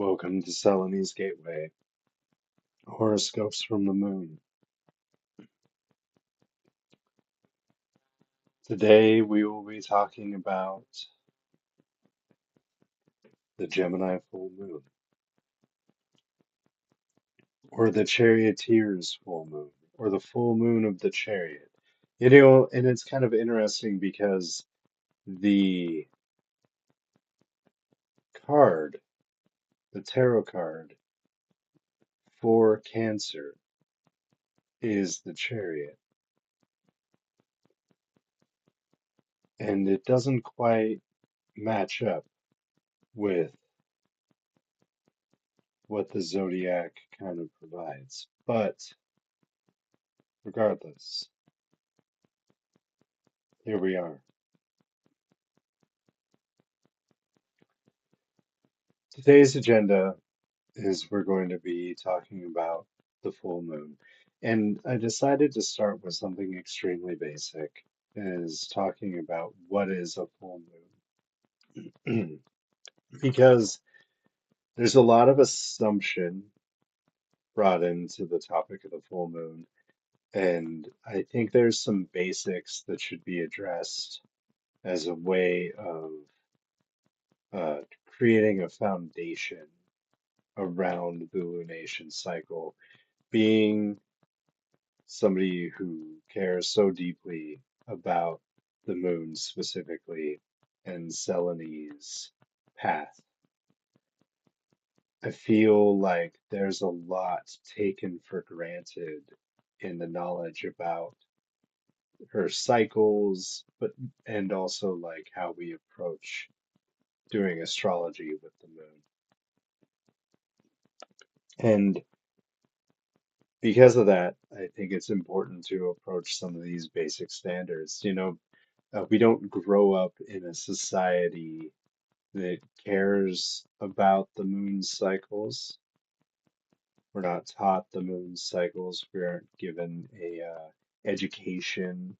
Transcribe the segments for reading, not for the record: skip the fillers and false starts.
Welcome to Selene's Gateway, Horoscopes from the Moon. Today we will be talking about the Gemini full moon, or the Charioteer's full moon, or the full moon of the Chariot. And it's kind of interesting because the card, the tarot card for Cancer is the Chariot, and it doesn't quite match up with what the zodiac kind of provides. But regardless, here we are. Today's agenda is we're going to be talking about the full moon. And I decided to start with something extremely basic, is talking about what is a full moon. Because there's a lot of assumption brought into the topic of the full moon. And I think there's some basics that should be addressed as a way of uh, creating a foundation around the lunation cycle. Being somebody who cares so deeply about the moon specifically and Selene's path, I feel like there's a lot taken for granted in the knowledge about her cycles, but and also like how we approach doing astrology with the moon. And because of that, I think it's important to approach some of these basic standards. We don't grow up in a society that cares about the moon cycles. We're not taught the moon cycles. We aren't given a education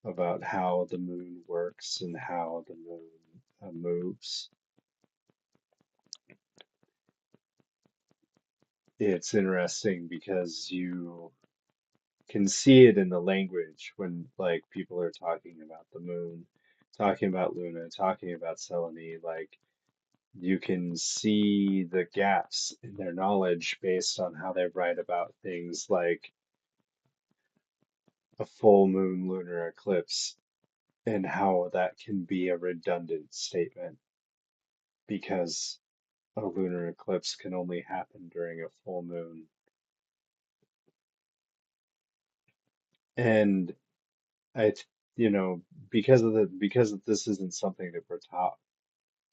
about how the moon works and how the moon moves. It's interesting because you can see it in the language when like people are talking about the moon, talking about Luna, talking about Selene, like you can see the gaps in their knowledge based on how they write about things like a full moon lunar eclipse and how that can be a redundant statement because a lunar eclipse can only happen during a full moon. And I, you know, because this isn't something that we're taught.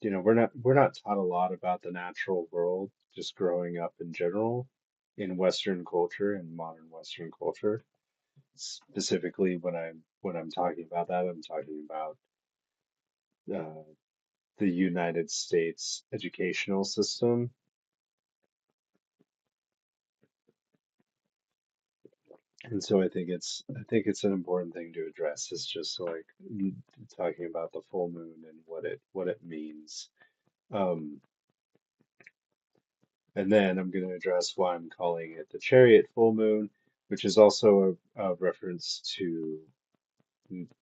We're not taught a lot about the natural world just growing up in general in Western culture and modern Western culture. Specifically, when I'm talking about that, I'm talking about uh, the United States educational system. And so I think it's an important thing to address. It's just like talking about the full moon and what it means. Um, And then I'm going to address why I'm calling it the Chariot full moon, which is also a reference to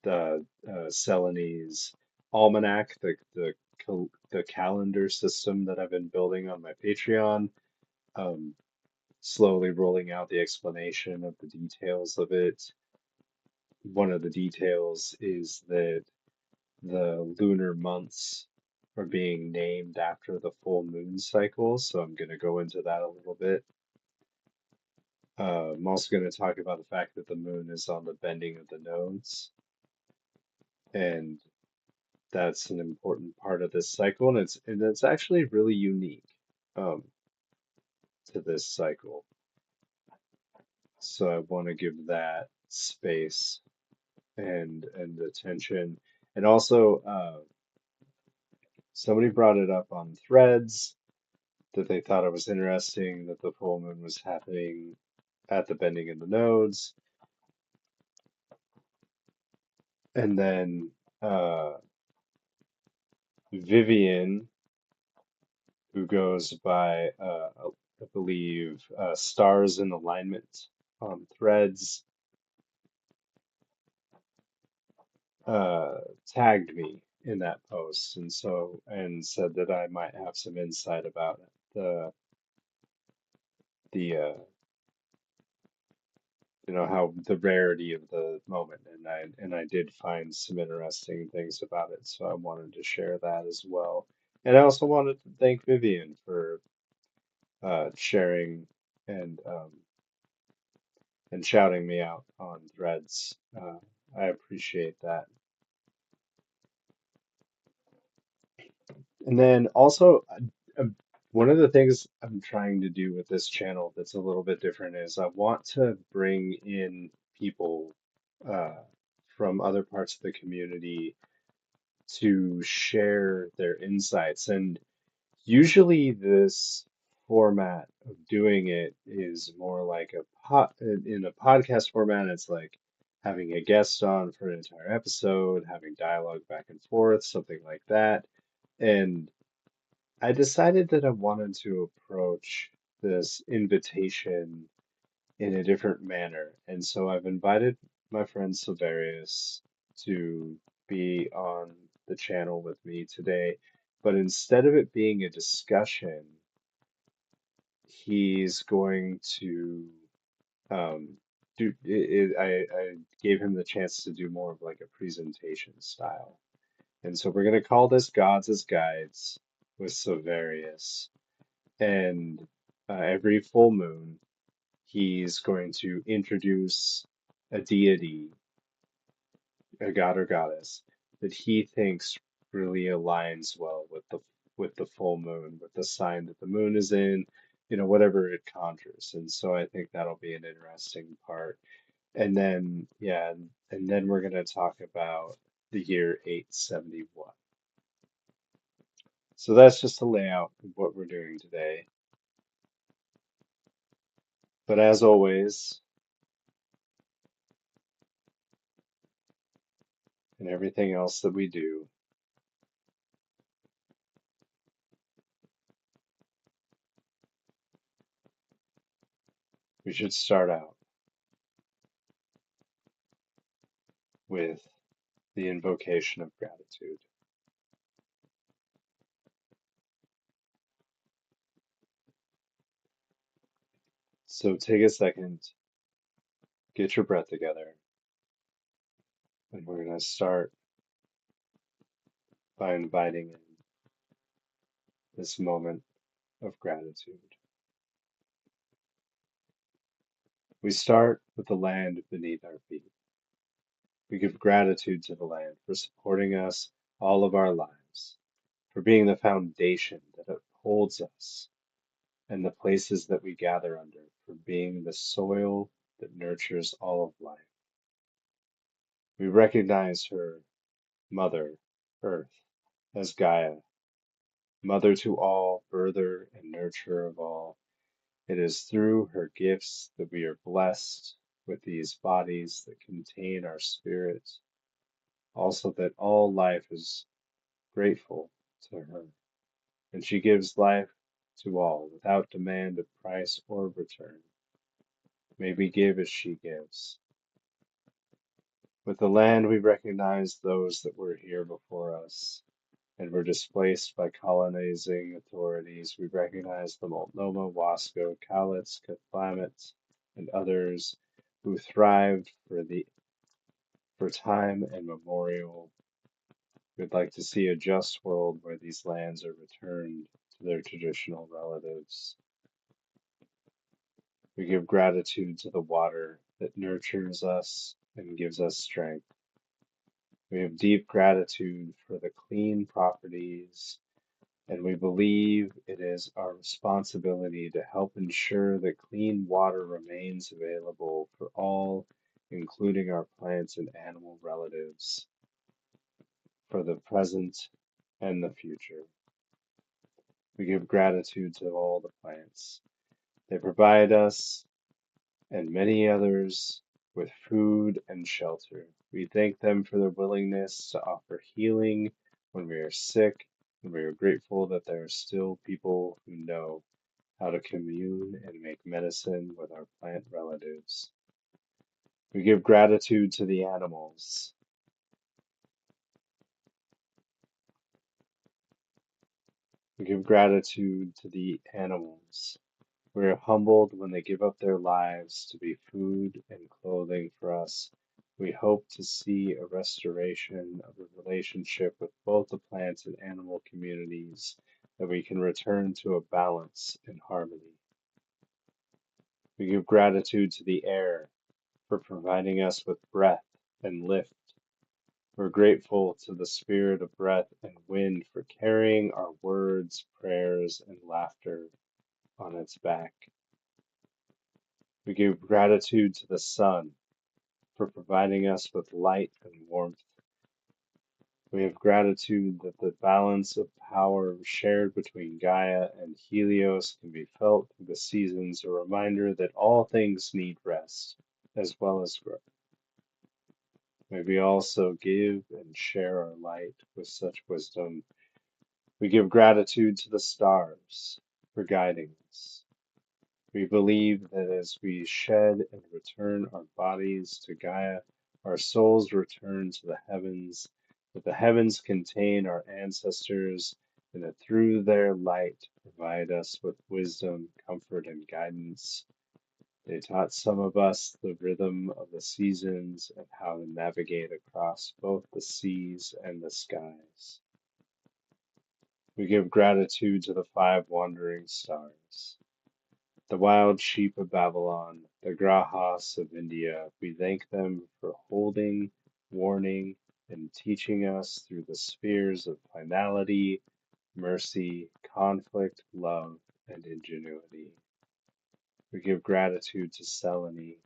the Selene's almanac, the calendar system that I've been building on my Patreon. Um, Slowly rolling out the explanation of the details of it. One of the details is that the lunar months are being named after the full moon cycle, so I'm going to go into that a little bit. I'm also going to talk about the fact that the moon is on the bending of the nodes, and that's an important part of this cycle, and it's actually really unique um, to this cycle. So I want to give that space and attention, and also somebody brought it up on Threads that they thought it was interesting that the full moon was happening at the bending of the nodes, and then Vivian who goes by, I believe, Stars in Alignment on Threads, uh, tagged me in that post, and said that I might have some insight about the how the rarity of the moment, and I did find some interesting things about it, so I wanted to share that as well. And I also wanted to thank Vivian for sharing and shouting me out on Threads. I appreciate that. And then also, one of the things I'm trying to do with this channel that's a little bit different is I want to bring in people uh, from other parts of the community to share their insights. And usually, this format of doing it is more like in a podcast format. It's like having a guest on for an entire episode, having dialogue back and forth, something like that. And I decided that I wanted to approach this invitation in a different manner. And so I've invited my friend Silverius to be on the channel with me today. But instead of it being a discussion, he's going to um, I gave him the chance to do more of like a presentation style. And so we're going to call this Gods as Guides with Silverius. And every full moon, he's going to introduce a deity, a god or goddess, that he thinks really aligns well with the full moon, with the sign that the moon is in, whatever it conjures. And so I think that'll be an interesting part. And then, yeah, and then we're going to talk about the year 871. So that's just a layout of what we're doing today. But as always, and everything else that we do, we should start out with the invocation of gratitude. So take a second, get your breath together, and we're going to start by inviting in this moment of gratitude. We start with the land beneath our feet. We give gratitude to the land for supporting us all of our lives, for being the foundation that upholds us, and the places that we gather under, for being the soil that nurtures all of life. We recognize her, Mother Earth, as Gaia, mother to all, birther and nurturer of all. It is through her gifts that we are blessed with these bodies that contain our spirit, also that all life is grateful to her, and she gives life to all without demand of price or return. May we give as she gives. With the land, we recognize those that were here before us and were displaced by colonizing authorities. We recognize the Multnomah, Wasco, Cowlitz, Cathlamet, and others who thrived for time and memorial. We'd like to see a just world where these lands are returned to their traditional relatives. We give gratitude to the water that nurtures us and gives us strength. We have deep gratitude for the clean properties, and we believe it is our responsibility to help ensure that clean water remains available for all, including our plants and animal relatives, for the present and the future. We give gratitude to all the plants. They provide us and many others with food and shelter. We thank them for their willingness to offer healing when we are sick and we are grateful that there are still people who know how to commune and make medicine with our plant relatives. We give gratitude to the animals. We give gratitude to the animals. We are humbled when they give up their lives to be food and clothing for us. We hope to see a restoration of the relationship with both the plant and animal communities, that we can return to a balance and harmony. We give gratitude to the air for providing us with breath and lift. We're grateful to the spirit of breath and wind for carrying our words, prayers, and laughter on its back. We give gratitude to the sun for providing us with light and warmth. We have gratitude that the balance of power shared between Gaia and Helios can be felt through the seasons, a reminder that all things need rest as well as growth. May we also give and share our light with such wisdom. We give gratitude to the stars for guiding us. We believe that as we shed and return our bodies to Gaia, our souls return to the heavens, that the heavens contain our ancestors, and that through their light provide us with wisdom, comfort, and guidance. They taught some of us the rhythm of the seasons and how to navigate across both the seas and the skies. We give gratitude to the five wandering stars, the wild sheep of Babylon, the grahas of India. We thank them for holding, warning, and teaching us through the spheres of finality, mercy, conflict, love, and ingenuity. We give gratitude to Selene.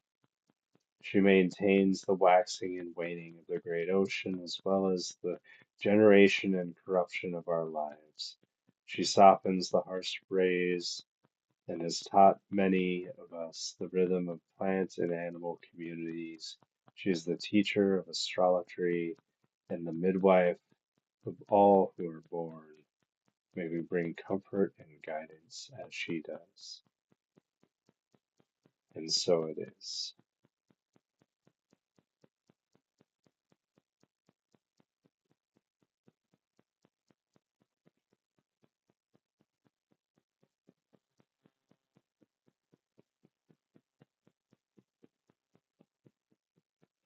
She maintains the waxing and waning of the great ocean, as well as the generation and corruption of our lives. She softens the harsh rays and has taught many of us the rhythm of plant and animal communities. She is the teacher of astrology and the midwife of all who are born. May we bring comfort and guidance as she does. And so it is.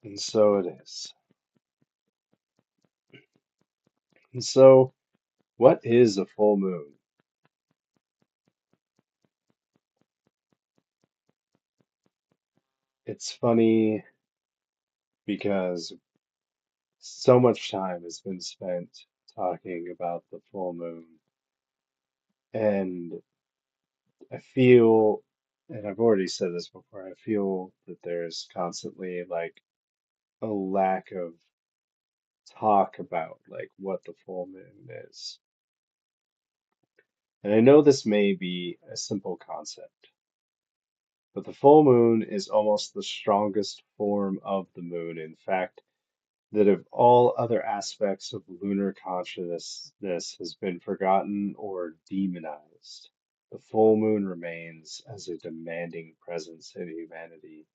And so it is. And so, what is a full moon? It's funny because so much time has been spent talking about the full moon, and I feel, and I've already said this before, I feel that there's constantly like a lack of talk about like what the full moon is. And I know this may be a simple concept, but the full moon is almost the strongest form of the moon. In fact, that of all other aspects of lunar consciousness has been forgotten or demonized, the full moon remains as a demanding presence in humanity.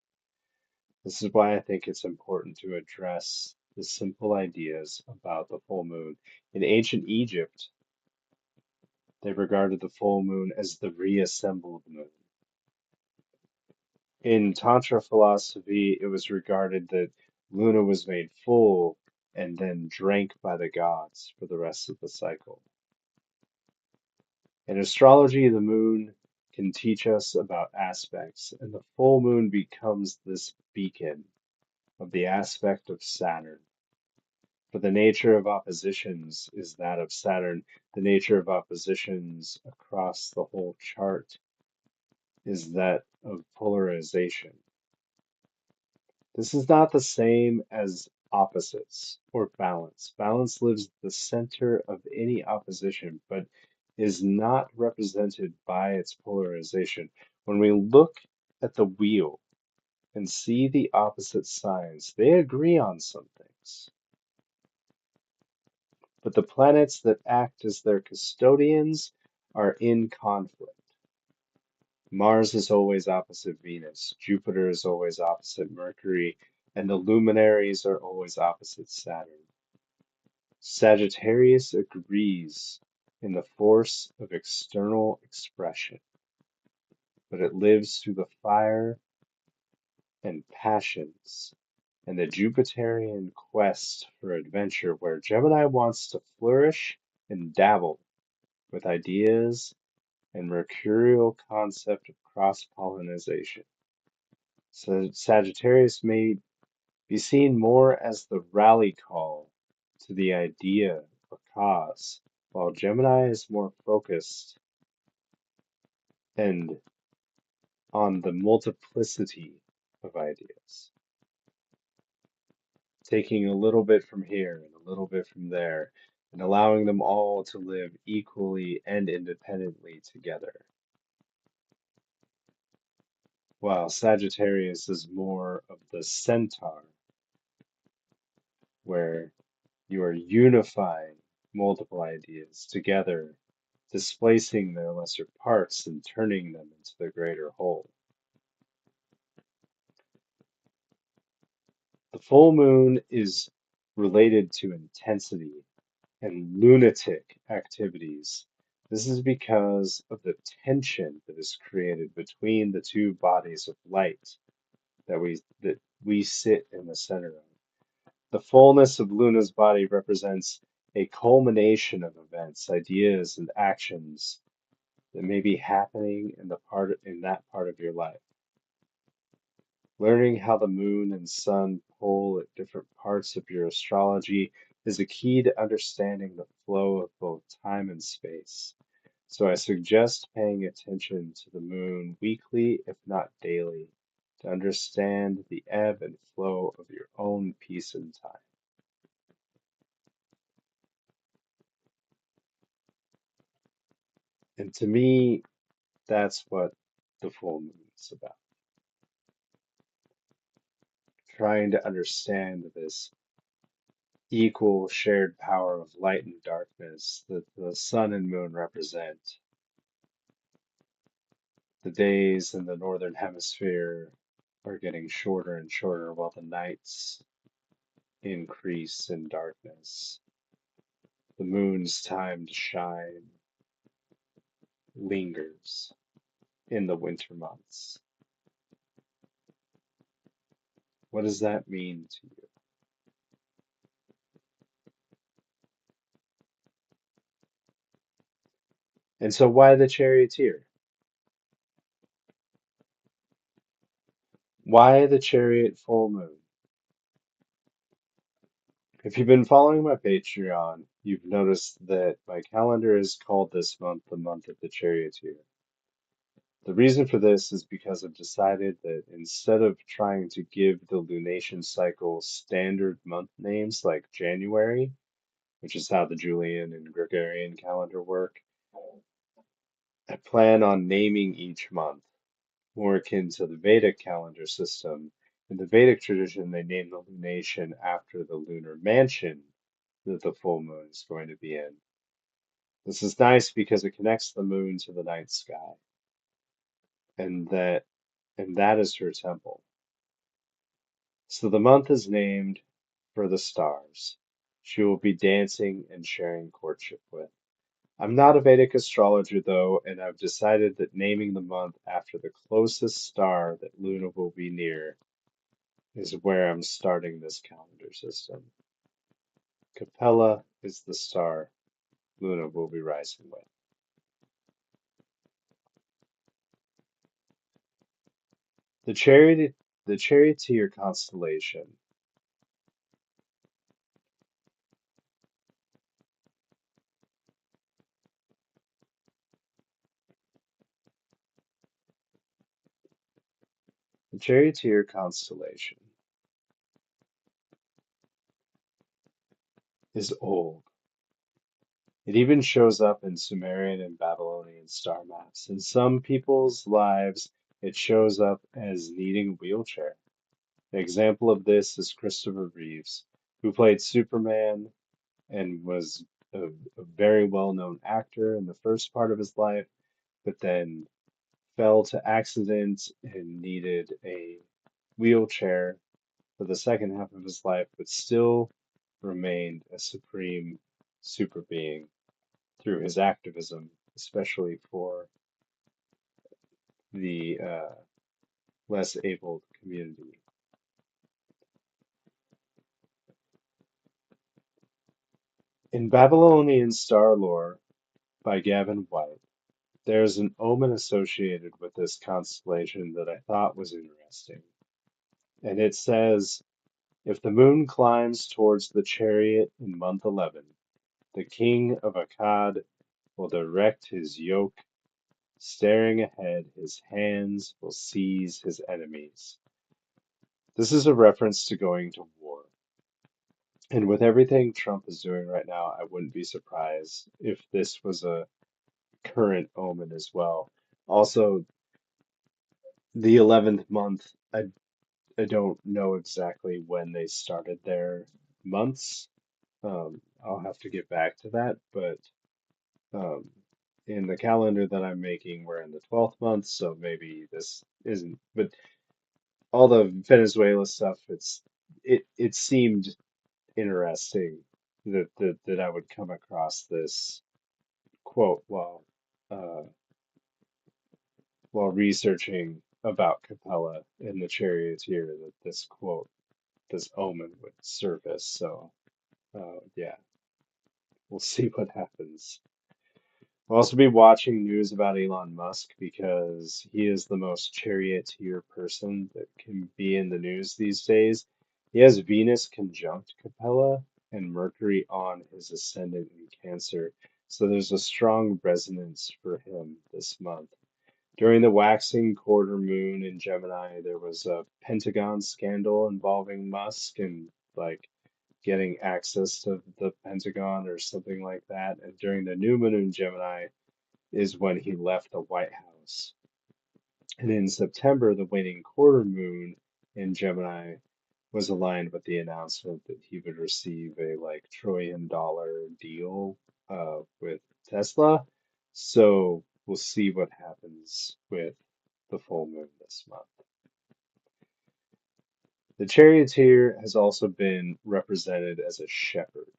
This is why I think it's important to address the simple ideas about the full moon. In ancient Egypt, they regarded the full moon as the reassembled moon. In Tantra philosophy, it was regarded that Luna was made full and then drank by the gods for the rest of the cycle. In astrology, the moon can teach us about aspects, and the full moon becomes this beacon of the aspect of Saturn. For the nature of oppositions is that of Saturn. The nature of oppositions across the whole chart is that of polarization. This is not the same as opposites or balance. Balance lives at the center of any opposition, but is not represented by its polarization. When we look at the wheel and see the opposite signs, they agree on some things, but the planets that act as their custodians are in conflict. Mars is always opposite Venus, Jupiter is always opposite Mercury, and the luminaries are always opposite Saturn. Sagittarius agrees in the force of external expression, but it lives through the fire and passions and the Jupiterian quest for adventure, where Gemini wants to flourish and dabble with ideas and mercurial concept of cross-pollination. So Sagittarius may be seen more as the rally call to the idea or cause, while Gemini is more focused and on the multiplicity of ideas, taking a little bit from here and a little bit from there, and allowing them all to live equally and independently together. While Sagittarius is more of the centaur, where you are unifying multiple ideas together, displacing their lesser parts and turning them into the greater whole. The full moon is related to intensity and lunatic activities. This is because of the tension that is created between the two bodies of light that we sit in the center of. The fullness of Luna's body represents a culmination of events, ideas, and actions that may be happening in that part of your life. Learning how the moon and sun pull at different parts of your astrology is a key to understanding the flow of both time and space. So I suggest paying attention to the moon weekly, if not daily, to understand the ebb and flow of your own peace and time. And to me, that's what the full moon is about. Trying to understand this equal shared power of light and darkness that the sun and moon represent. The days in the northern hemisphere are getting shorter and shorter while the nights increase in darkness. The moon's time to shine lingers in the winter months. What does that mean to you? And so, why the charioteer? Why the chariot full moon? If you've been following my Patreon, you've noticed that my calendar is called this month the month of the charioteer. The reason for this is because I've decided that instead of trying to give the lunation cycle standard month names like January, which is how the Julian and Gregorian calendar work, I plan on naming each month more akin to the Vedic calendar system. In the Vedic tradition, they name the lunation after the lunar mansion that the full moon is going to be in. This is nice because it connects the moon to the night sky, and that is her temple. So the month is named for the stars she will be dancing and sharing courtship with. I'm not a Vedic astrologer though, and I've decided that naming the month after the closest star that Luna will be near is where I'm starting this calendar system. Capella is the star Luna will be rising with. The chariot, the charioteer constellation. The charioteer constellation is old. It even shows up in Sumerian and Babylonian star maps. In some people's lives, it shows up as needing a wheelchair. An example of this is Christopher Reeves, who played Superman and was a very well-known actor in the first part of his life, but then fell to accident and needed a wheelchair for the second half of his life, but still remained a supreme super being through his activism, especially for the less abled community. In Babylonian star lore by Gavin White, there's an omen associated with this constellation that I thought was interesting. And it says, if the moon climbs towards the chariot in month 11, the king of Akkad will direct his yoke. Staring ahead, his hands will seize his enemies. This is a reference to going to war. And with everything Trump is doing right now, I wouldn't be surprised if this was a current omen as well. Also, the 11th month, I don't know exactly when they started their months. I'll have to get back to that, but um, in the calendar that I'm making, we're in the 12th month, so maybe this isn't. But all the Venezuela stuff, it seemed interesting that I would come across this quote uh, while researching about Capella and the charioteer that this quote, this omen would surface. So yeah, we'll see what happens. We'll also be watching news about Elon Musk because he is the most charioteer person that can be in the news these days. He has Venus conjunct Capella and Mercury on his ascendant in Cancer, so there's a strong resonance for him this month. During the waxing quarter moon in Gemini, there was a Pentagon scandal involving Musk and like getting access to the Pentagon or something like that. And during the new moon in Gemini is when he left the White House. And in September, the waning quarter moon in Gemini was aligned with the announcement that he would receive a like $1 trillion deal with Tesla. So we'll see what happens with the full moon this month. The charioteer has also been represented as a shepherd.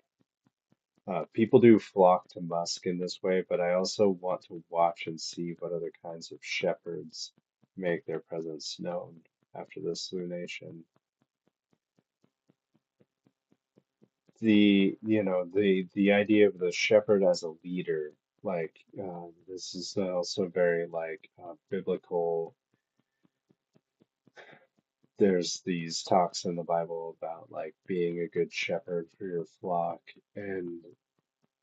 People do flock to Musk in this way, but I also want to watch and see what other kinds of shepherds make their presence known after this lunation. The idea of the shepherd as a leader, like this is also very like biblical. There's these talks in the Bible about like being a good shepherd for your flock, and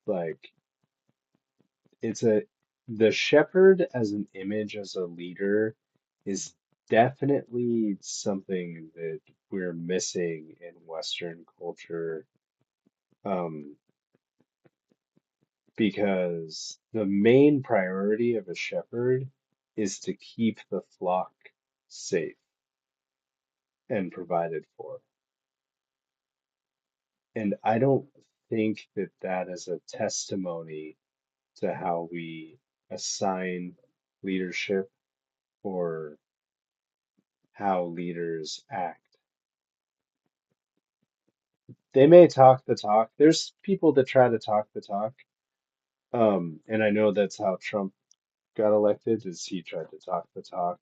like it's a the shepherd as an image as a leader is definitely something that we're missing in Western culture, um, because the main priority of a shepherd is to keep the flock safe and provided for. And I don't think that that is a testimony to how we assign leadership or how leaders act. They may talk the talk. There's people that try to talk the talk. And I know that's how Trump got elected, is he tried to talk the talk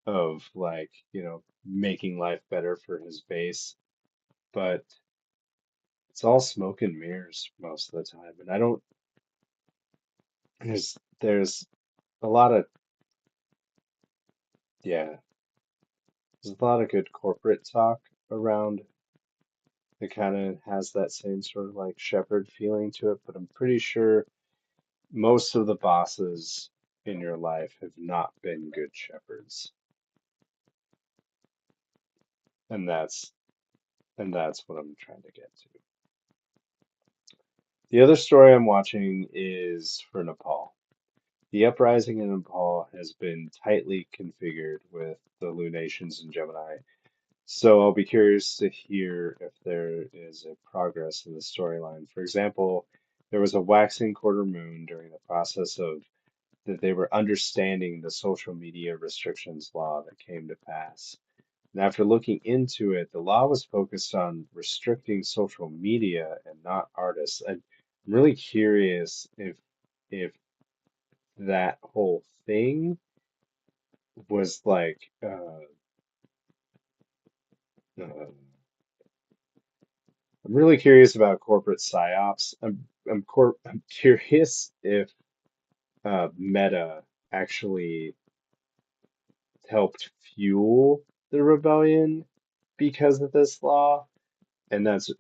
of like, making life better for his base. But it's all smoke and mirrors most of the time. And I don't there's a lot of yeah, there's a lot of good corporate talk around. It kind of has that same sort of like shepherd feeling to it, but I'm pretty sure most of the bosses in your life have not been good shepherds. And that's what I'm trying to get to. The other story I'm watching is for Nepal. The uprising in Nepal has been tightly configured with the lunations in Gemini. So I'll be curious to hear if there is a progress in the storyline. For example, there was a waxing quarter moon during the process of that they were understanding the social media restrictions law that came to pass. And after looking into it, the law was focused on restricting social media and not artists. I'm really curious if that whole thing was like I'm really curious about corporate psyops. I'm curious if Meta actually helped fuel the rebellion because of this law, and that's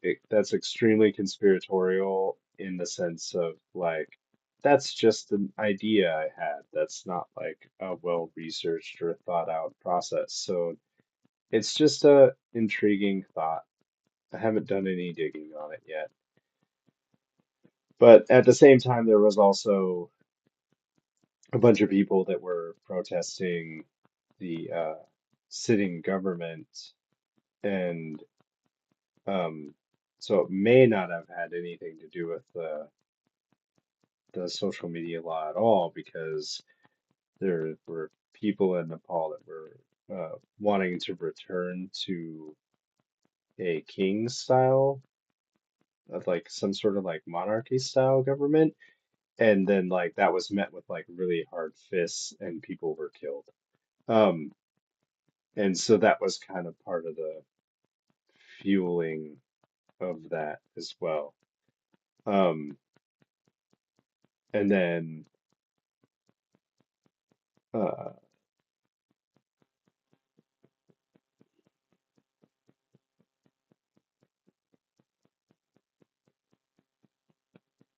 extremely conspiratorial in the sense of like that's just an idea I had. That's not like a well researched or thought out process. So it's just a intriguing thought. I haven't done any digging on it yet. But at the same time, there was also a bunch of people that were protesting the sitting government, and um, so it may not have had anything to do with the social media law at all, because there were people in Nepal that were wanting to return to a king style of like some sort of like monarchy style government. And then like that was met with like really hard fists and people were killed. Um, and so that was kind of part of the fueling of that as well. Um, and then uh,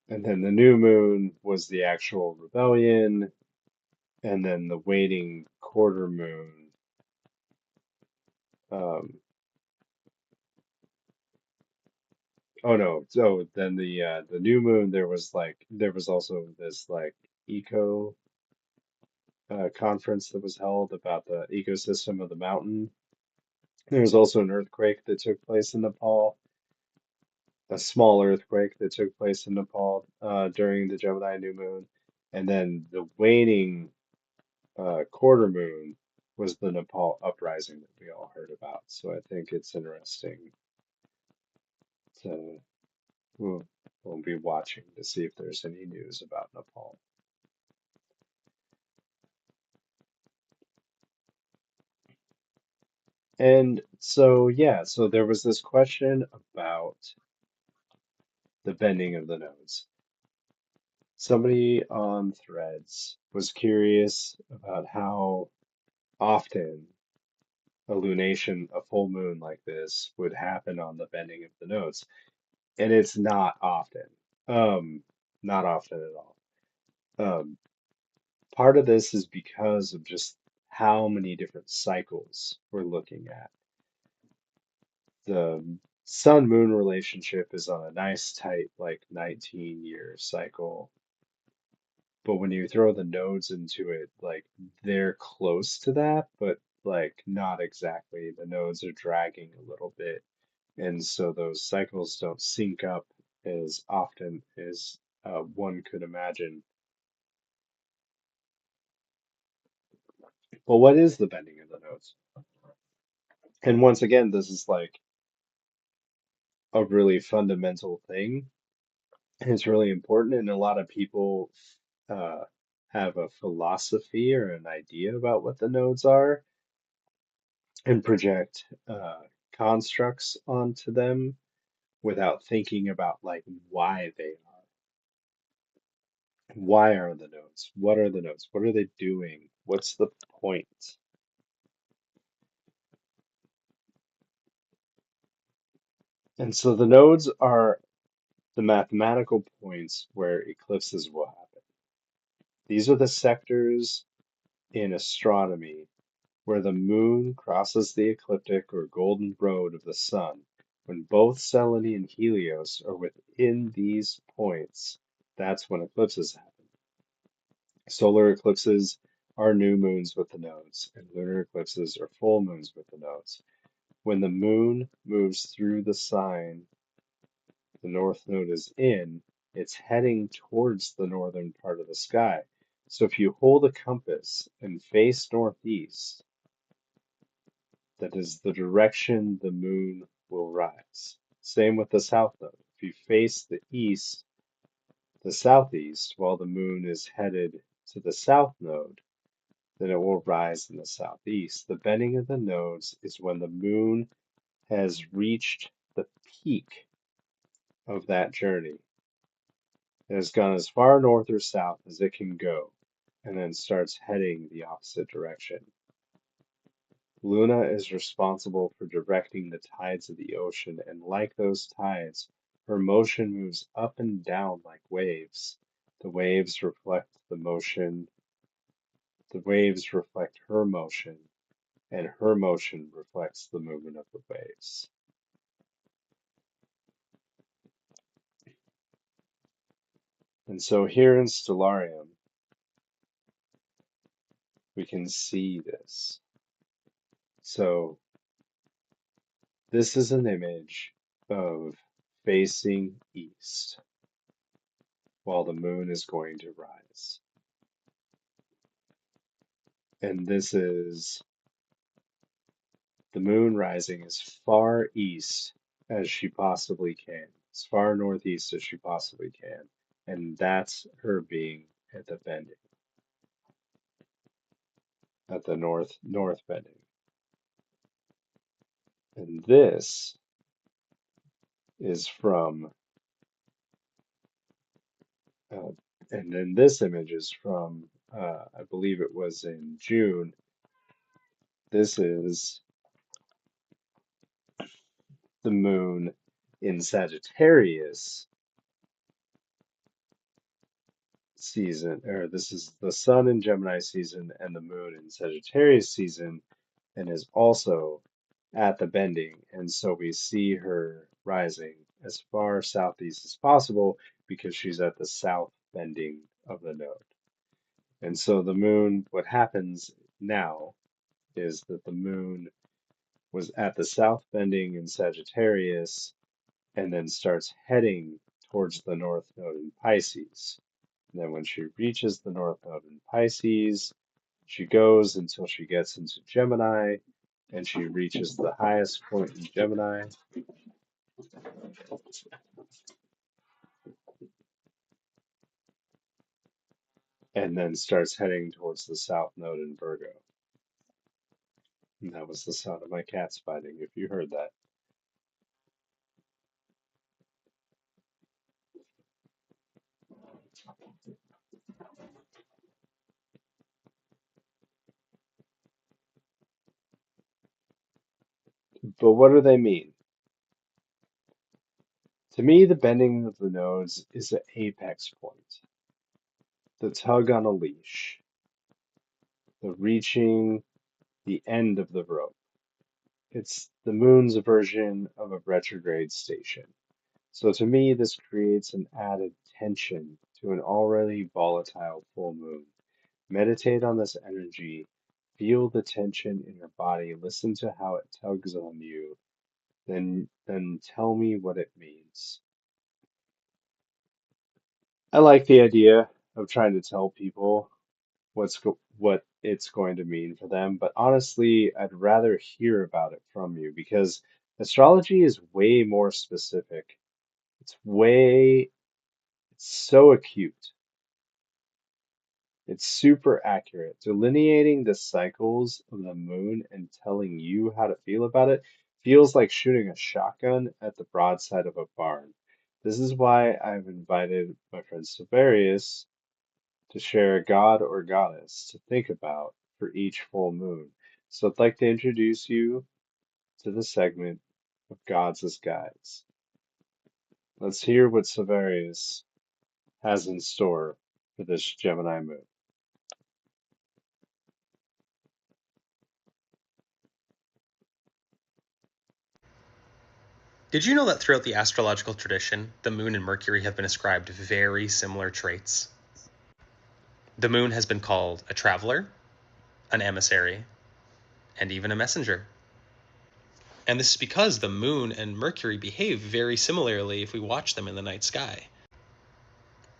and then the new moon was the actual rebellion, and then the waning quarter moon. Um, oh no, so then the new moon there was also this like eco conference that was held about the ecosystem of the mountain. There was also an earthquake that took place in Nepal, a small earthquake that took place in Nepal during the Gemini new moon, and then the waning quarter moon was the Nepal uprising that we all heard about. So I think it's interesting to we'll, we'll be watching to see if there's any news about Nepal. And so yeah, so there was this question about the bending of the nodes. Somebody on Threads was curious about how often a lunation, a full moon like this, would happen on the bending of the nodes. And it's not often. Um, Not often at all. Um, Part of this is because of just how many different cycles we're looking at. The sun-moon relationship is on a nice tight, like 19-year cycle. But when you throw the nodes into it, like they're close to that, but like not exactly. The nodes are dragging a little bit. And so those cycles don't sync up as often as one could imagine. Well, what is the bending of the nodes? And once again, this is like a really fundamental thing. And it's really important. And a lot of people uh, have a philosophy or an idea about what the nodes are and project constructs onto them without thinking about like why they are. Why are the nodes? What are the nodes? What are they doing? What's the point? And so the nodes are the mathematical points where eclipses will happen. These are the sectors in astronomy where the moon crosses the ecliptic or golden road of the sun. When both Selene and Helios are within these points, that's when eclipses happen. Solar eclipses are new moons with the nodes, and lunar eclipses are full moons with the nodes. When the moon moves through the sign the north node is in, it's heading towards the northern part of the sky. So if you hold a compass and face northeast, that is the direction the moon will rise. Same with the south node. If you face the southeast, while the moon is headed to the south node, then it will rise in the southeast. The bending of the nodes is when the moon has reached the peak of that journey. It has gone as far north or south as it can go, and then starts heading the opposite direction. Luna is responsible for directing the tides of the ocean, and like those tides, her motion moves up and down like waves. The waves reflect the motion, the waves reflect her motion, and her motion reflects the movement of the waves. And so here in Stellarium, we can see this. So this is an image of facing east while the moon is going to rise. And this is the moon rising as far east as she possibly can, as far northeast as she possibly can. And that's her being at the bending, at the north bending. And this is from, uh, and then this image is from, I believe it was in June. This is the moon in Sagittarius season, or this is the sun in Gemini season and the moon in Sagittarius season, and is also at the bending. And so we see her rising as far southeast as possible because she's at the south bending of the node. And so the moon, what happens now is that the moon was at the south bending in Sagittarius and then starts heading towards the north node in Pisces. And then when she reaches the north node in Pisces, she goes until she gets into Gemini, and she reaches the highest point in Gemini. And then starts heading towards the south node in Virgo. And that was the sound of my cats fighting, if you heard that. But what do they mean? To me, the bending of the nodes is the apex point, the tug on a leash, the reaching the end of the rope. It's the moon's version of a retrograde station. So to me, this creates an added tension to an already volatile full moon. Meditate on this energy, feel the tension in your body, listen to how it tugs on you, then tell me what it means. I like the idea of trying to tell people what it's going to mean for them, but honestly, I'd rather hear about it from you because astrology is way more specific. It's so acute. It's super accurate. Delineating the cycles of the moon and telling you how to feel about it feels like shooting a shotgun at the broadside of a barn. This is why I've invited my friend Silverius to share a god or goddess to think about for each full moon. So I'd like to introduce you to the segment of Gods as Guides. Let's hear what Silverius has in store for this Gemini moon. Did you know that throughout the astrological tradition, the moon and Mercury have been ascribed very similar traits? The moon has been called a traveler, an emissary, and even a messenger. And this is because the moon and Mercury behave very similarly if we watch them in the night sky.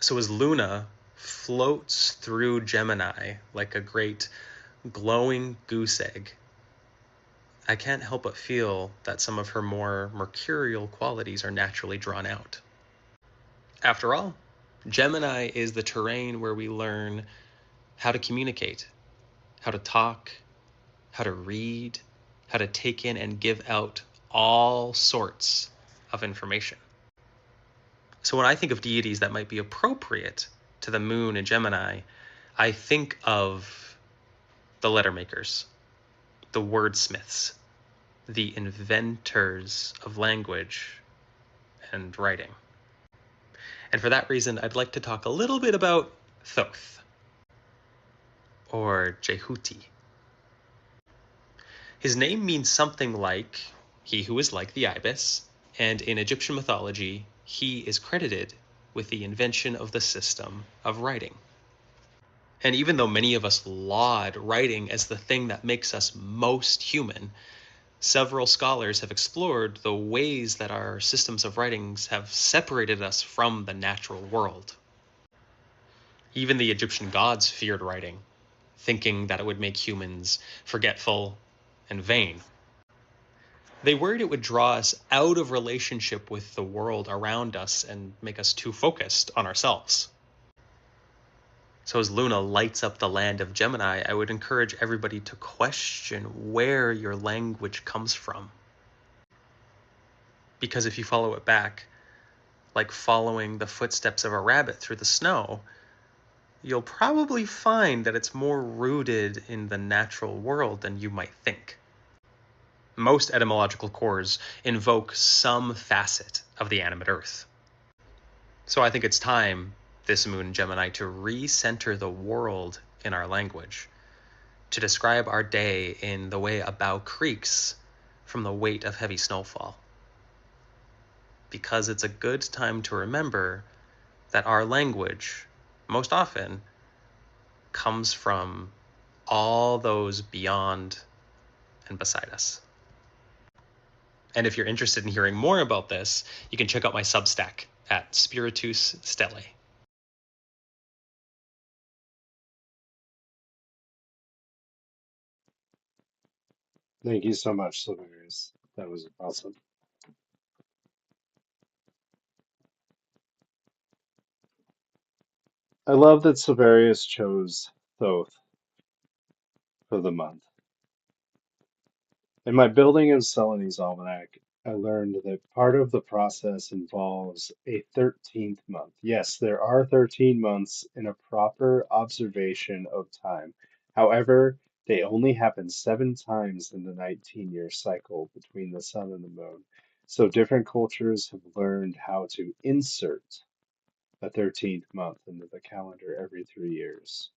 So as Luna floats through Gemini like a great glowing goose egg, I can't help but feel that some of her more mercurial qualities are naturally drawn out. After all, Gemini is the terrain where we learn how to communicate, how to talk, how to read, how to take in and give out all sorts of information. So when I think of deities that might be appropriate to the moon in Gemini, I think of the letter makers, the wordsmiths, the inventors of language and writing. And for that reason, I'd like to talk a little bit about Thoth, or Jehuti. His name means something like he who is like the ibis, and in Egyptian mythology, he is credited with the invention of the system of writing. And even though many of us laud writing as the thing that makes us most human, several scholars have explored the ways that our systems of writings have separated us from the natural world. Even the Egyptian gods feared writing, thinking that it would make humans forgetful and vain. They worried it would draw us out of relationship with the world around us and make us too focused on ourselves. So as Luna lights up the land of Gemini, I would encourage everybody to question where your language comes from. Because if you follow it back, like following the footsteps of a rabbit through the snow, you'll probably find that it's more rooted in the natural world than you might think. Most etymological cores invoke some facet of the animate earth. So I think it's time, this moon Gemini, to recenter the world in our language, to describe our day in the way a bough creaks from the weight of heavy snowfall. Because it's a good time to remember that our language, most often, comes from all those beyond and beside us. And if you're interested in hearing more about this, you can check out my Substack at Spiritus Stelle. Thank you so much, Silverius. That was awesome. I love that Silverius chose Thoth for the month. In my Building of Celanese Almanac, I learned that part of the process involves a 13th month. Yes, there are 13 months in a proper observation of time. However, they only happen 7 times in the 19-year cycle between the sun and the moon. So different cultures have learned how to insert a 13th month into the calendar every 3 years.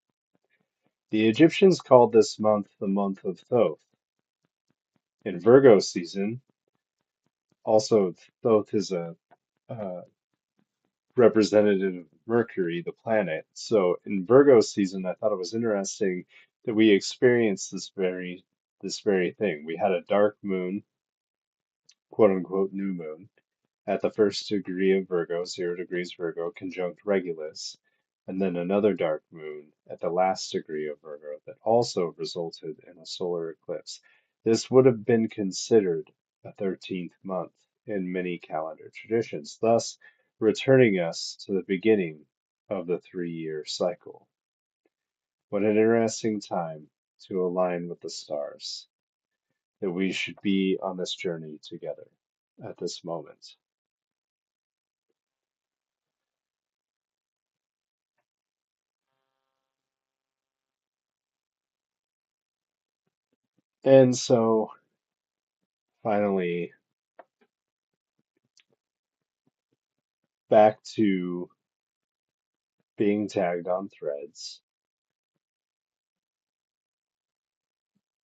The Egyptians called this month the month of Thoth. In Virgo season, also Thoth is a uh, representative of Mercury, the planet. So in Virgo season, I thought it was interesting that we experienced this very thing. We had a dark moon, quote unquote new moon, at the first degree of Virgo, 0 degrees Virgo, conjunct Regulus, and then another dark moon at the last degree of Virgo that also resulted in a solar eclipse. This would have been considered a 13th month in many calendar traditions, thus returning us to the beginning of the 3-year cycle. What an interesting time to align with the stars, that we should be on this journey together at this moment. And so finally, back to being tagged on threads.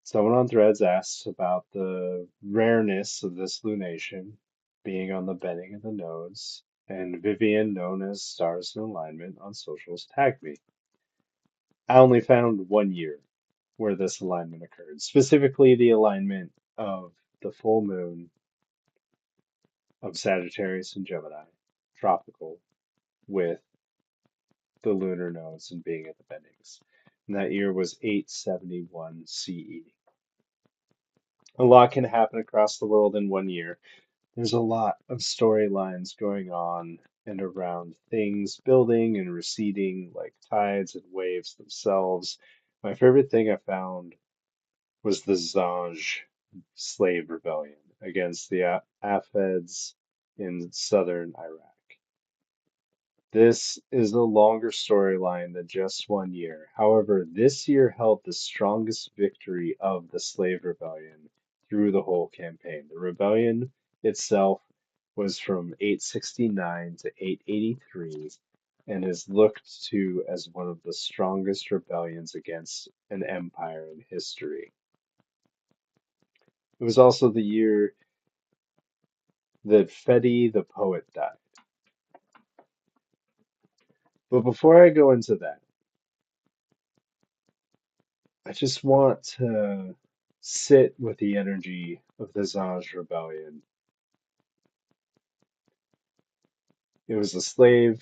Someone on threads asks about the rareness of this lunation being on the bending of the nodes, and Vivian, known as Stars in Alignment on socials, tagged me. I only found 1 year where this alignment occurred, specifically the alignment of the full moon of Sagittarius and Gemini, tropical, with the lunar nodes and being at the bendings. And that year was 871 CE. A lot can happen across the world in one year. There's a lot of storylines going on and around things building and receding, like tides and waves themselves. My favorite thing I found was the Zanj slave rebellion against the Afids in southern Iraq. This is a longer storyline than just one year. However, this year held the strongest victory of the slave rebellion through the whole campaign. The rebellion itself was from 869 to 883 and is looked to as one of the strongest rebellions against an empire in history. It was also the year that Fedi the poet died. But before I go into that, I just want to sit with the energy of the Zanj rebellion. It was a slave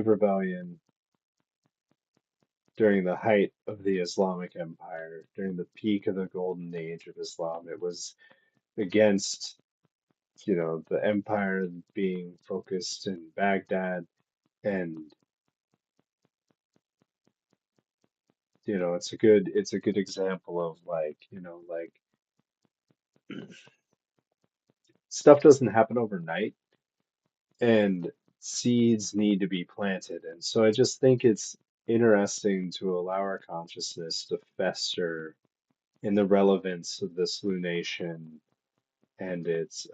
rebellion during the height of the Islamic Empire, during the peak of the golden age of Islam. It was against, the empire being focused in Baghdad, and it's a good example of, like stuff doesn't happen overnight, and seeds need to be planted. And so I just think it's interesting to allow our consciousness to fester in the relevance of this lunation and its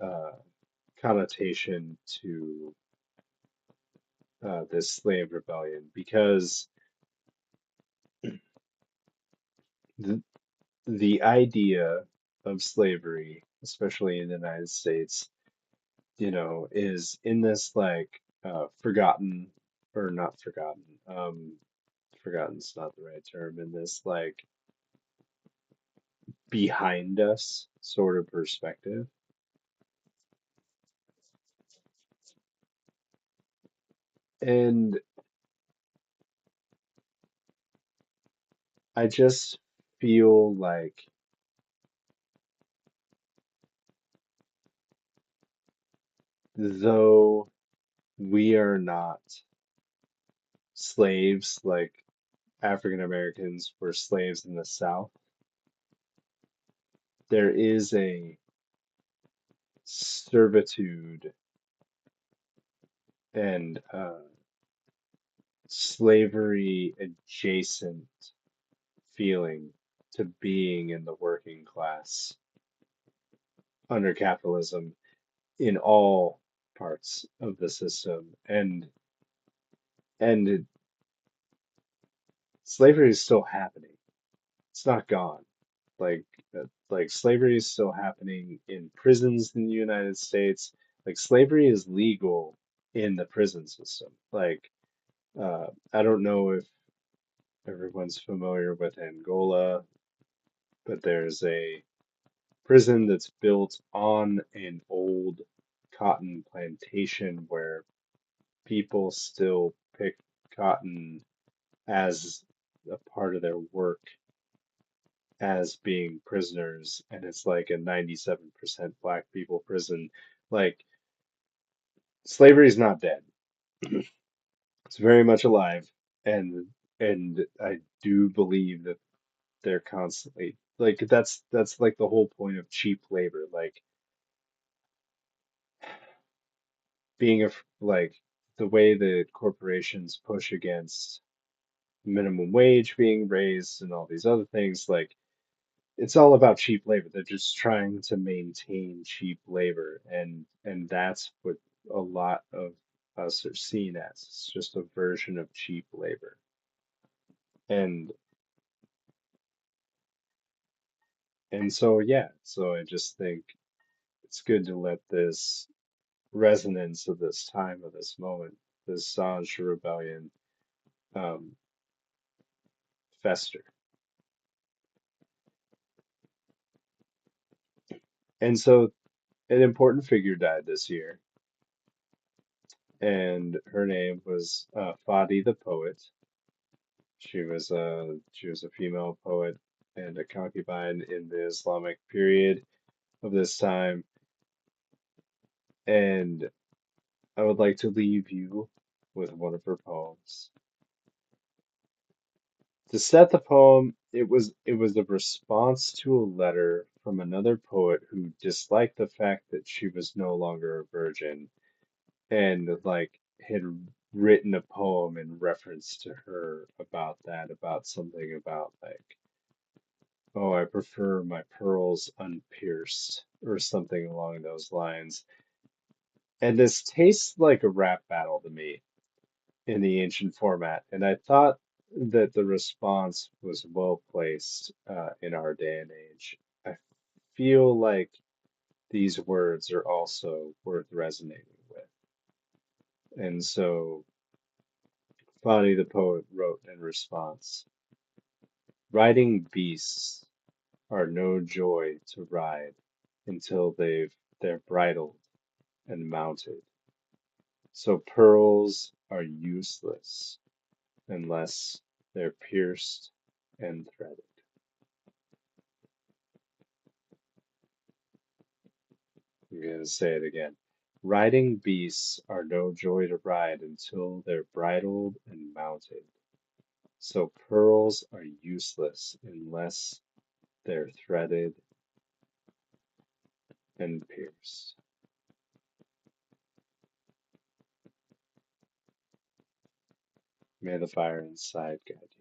connotation to this slave rebellion, because the, the idea of slavery, especially in the United States, is in this like forgotten, or not forgotten. Forgotten's not the right term, in this like behind us sort of perspective. And I just feel like though we are not slaves like African Americans were slaves in the South, there is a servitude and slavery adjacent feeling to being in the working class under capitalism in all parts of the system. And slavery is still happening. It's not gone. Like like slavery is still happening in prisons in the United States. Like slavery is legal in the prison system. Like I don't know if everyone's familiar with Angola, but there's a prison that's built on an old cotton plantation where people still pick cotton as a part of their work as being prisoners, and it's like a 97% black people prison. Like, slavery is not dead. It's very much alive, and I do believe that they're constantly like that's like the whole point of cheap labor, like being a like the way that corporations push against minimum wage being raised and all these other things, like it's all about cheap labor. They're just trying to maintain cheap labor, and that's what a lot of us are seen as. It's just a version of cheap labor. And so yeah, so I just think it's good to let this resonance of this time, of this moment, this Sanj rebellion, um, fester. And so an important figure died this year. and her name was Fadi the poet. She was a female poet and a concubine in the Islamic period of this time, and I would like to leave you with one of her poems. To set the poem, it was a response to a letter from another poet who disliked the fact that she was no longer a virgin and like had written a poem in reference to her about that, about something about like, oh, I prefer my pearls unpierced or something along those lines. And this tastes like a rap battle to me in the ancient format. And I thought that the response was well placed in our day and age. I feel like these words are also worth resonating with. And so Fani the poet wrote in response, riding beasts are no joy to ride until they're bridled and mounted. So pearls are useless unless they're pierced and threaded. I'm going to say it again. Riding beasts are no joy to ride until they're bridled and mounted. So pearls are useless unless they're threaded and pierced. May the fire inside guide you.